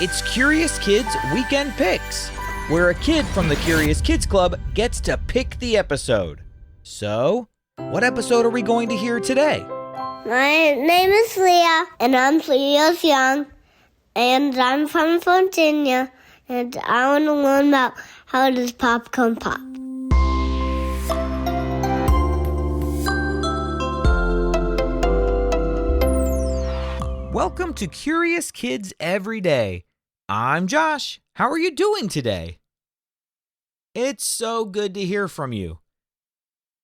It's Curious Kids Weekend Picks, where a kid from the Curious Kids Club gets to pick the episode. So, what episode are we going to hear today? My name is Leah, and I'm 3 years young, and I'm from Virginia, and I want to learn about how does popcorn pop. Welcome to Curious Kids Every Day. I'm Josh. How are you doing today? It's so good to hear from you.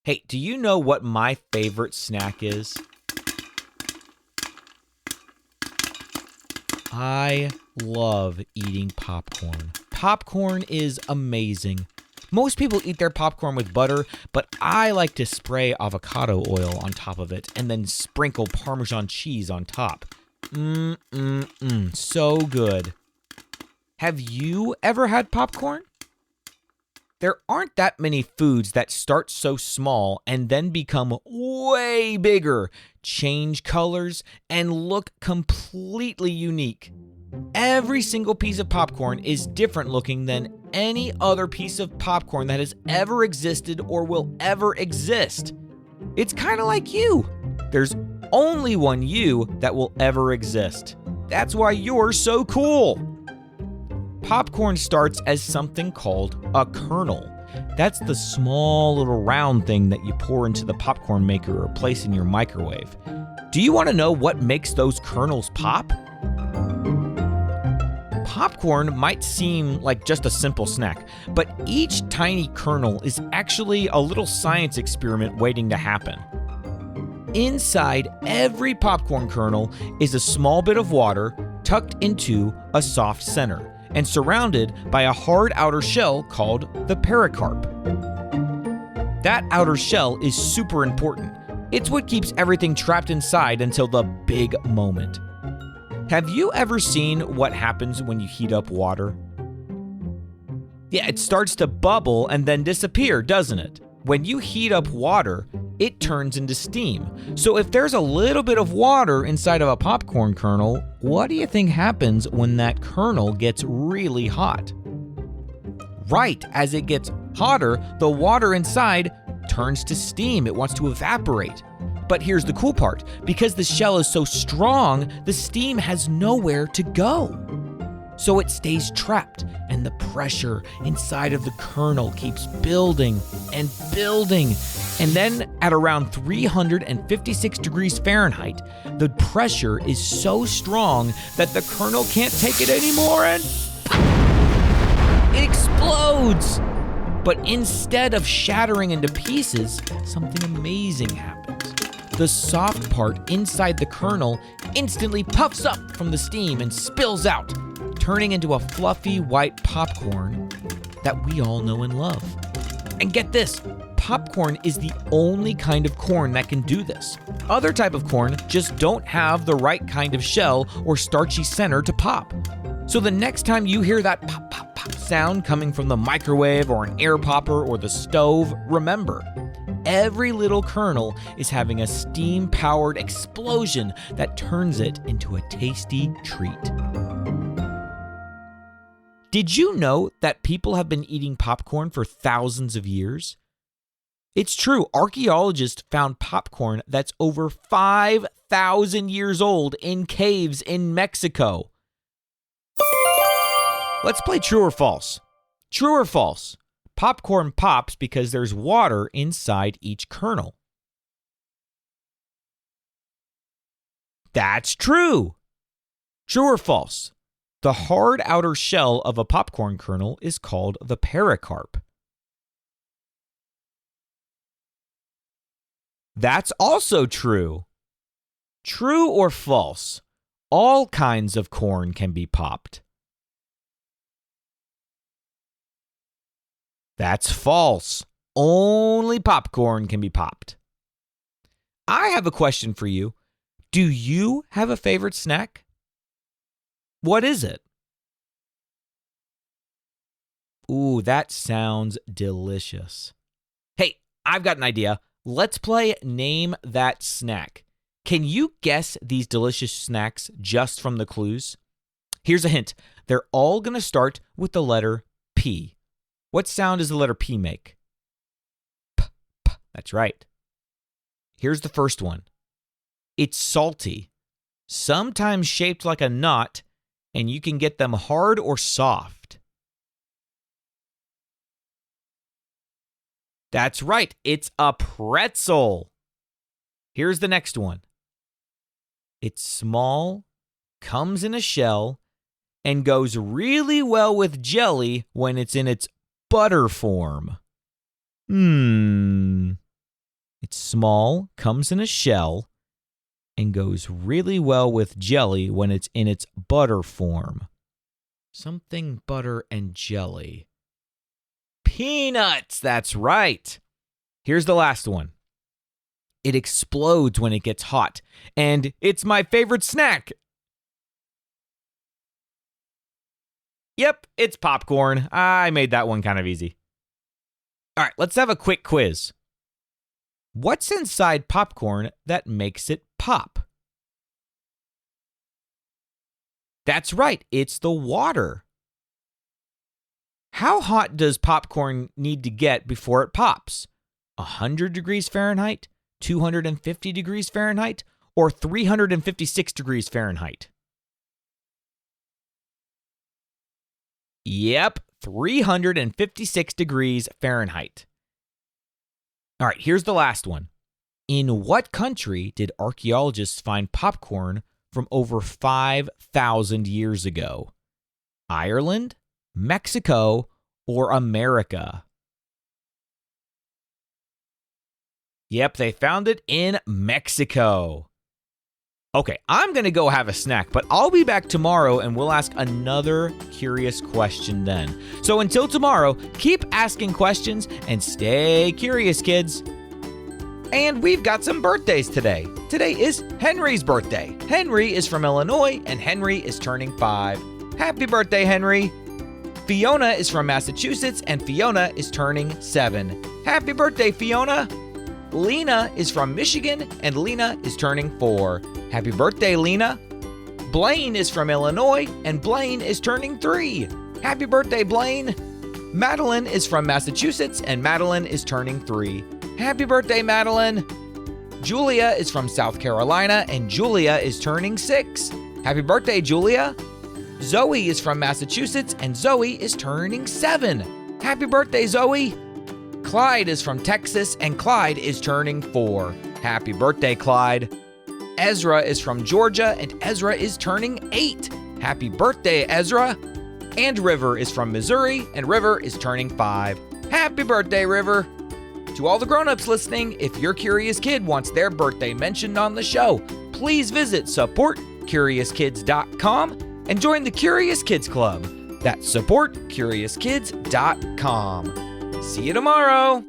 Hey, do you know what my favorite snack is? I love eating popcorn. Popcorn is amazing. Most people eat their popcorn with butter, but I like to spray avocado oil on top of it and then sprinkle Parmesan cheese on top. So good. Have you ever had popcorn? There aren't that many foods that start so small and then become way bigger, change colors, and look completely unique. Every single piece of popcorn is different looking than any other piece of popcorn that has ever existed or will ever exist. It's kind of like you. There's only one you that will ever exist. That's why you're so cool. Popcorn starts as something called a kernel. That's the small little round thing that you pour into the popcorn maker or place in your microwave. Do you want to know what makes those kernels pop? Popcorn might seem like just a simple snack, but each tiny kernel is actually a little science experiment waiting to happen. Inside every popcorn kernel is a small bit of water tucked into a soft center and surrounded by a hard outer shell called the pericarp. That outer shell is super important. It's what keeps everything trapped inside until the big moment. Have you ever seen what happens when you heat up water? Yeah, it starts to bubble and then disappear, doesn't it? When you heat up water, it turns into steam. So if there's a little bit of water inside of a popcorn kernel, what do you think happens when that kernel gets really hot? Right, as it gets hotter, the water inside turns to steam. It wants to evaporate. But here's the cool part. Because the shell is so strong, the steam has nowhere to go. So it stays trapped, and the pressure inside of the kernel keeps building and building. And then at around 356 degrees Fahrenheit, the pressure is so strong that the kernel can't take it anymore and it explodes. But instead of shattering into pieces, something amazing happens. The soft part inside the kernel instantly puffs up from the steam and spills out, turning into a fluffy white popcorn that we all know and love. And get this, popcorn is the only kind of corn that can do this. Other type of corn just don't have the right kind of shell or starchy center to pop. So the next time you hear that pop, pop, pop sound coming from the microwave or an air popper or the stove, remember, every little kernel is having a steam-powered explosion that turns it into a tasty treat. Did you know that people have been eating popcorn for thousands of years? It's true. Archaeologists found popcorn that's over 5,000 years old in caves in Mexico. Let's play true or false. True or false? Popcorn pops because there's water inside each kernel. That's true. True or false? The hard outer shell of a popcorn kernel is called the pericarp. That's also true. True or false? All kinds of corn can be popped. That's false. Only popcorn can be popped. I have a question for you. Do you have a favorite snack? What is it? Ooh, that sounds delicious. Hey, I've got an idea. Let's play Name That Snack. Can you guess these delicious snacks just from the clues? Here's a hint. They're all going to start with the letter P. What sound does the letter P make? P, p. That's right. Here's the first one. It's salty, sometimes shaped like a knot, and you can get them hard or soft. That's right. It's a pretzel. Here's the next one. It's small, comes in a shell, and goes really well with jelly when it's in its butter form. It's small, comes in a shell, and goes really well with jelly when it's in its butter form. Something butter and jelly. Peanuts, that's right. Here's the last one. It explodes when it gets hot, and it's my favorite snack. Yep, it's popcorn. I made that one kind of easy. All right, let's have a quick quiz. What's inside popcorn that makes it pop? That's right, it's the water. How hot does popcorn need to get before it pops? 100 degrees Fahrenheit, 250 degrees Fahrenheit, or 356 degrees Fahrenheit? Yep, 356 degrees Fahrenheit. All right, here's the last one. In what country did archaeologists find popcorn from over 5,000 years ago? Ireland, Mexico, or America? Yep, they found it in Mexico. Okay, I'm going to go have a snack, but I'll be back tomorrow and we'll ask another curious question then. So until tomorrow, keep asking questions and stay curious, kids. And we've got some birthdays today. Today is Henry's birthday. Henry is from Illinois and Henry is turning 5. Happy birthday, Henry. Fiona is from Massachusetts and Fiona is turning 7. Happy birthday, Fiona. Lena is from Michigan and Lena is turning 4. Happy birthday, Lena. Blaine is from Illinois and Blaine is turning 3. Happy birthday, Blaine. Madeline is from Massachusetts and Madeline is turning 3. Happy birthday, Madeline. Julia is from South Carolina and Julia is turning 6. Happy birthday, Julia. Zoe is from Massachusetts and Zoe is turning 7. Happy birthday, Zoe. Clyde is from Texas and Clyde is turning 4. Happy birthday, Clyde. Ezra is from Georgia and Ezra is turning 8. Happy birthday, Ezra. And River is from Missouri and River is turning 5. Happy birthday, River. To all the grown-ups listening, if your curious kid wants their birthday mentioned on the show, please visit supportcuriouskids.com and join the Curious Kids Club. That's supportcuriouskids.com. See you tomorrow.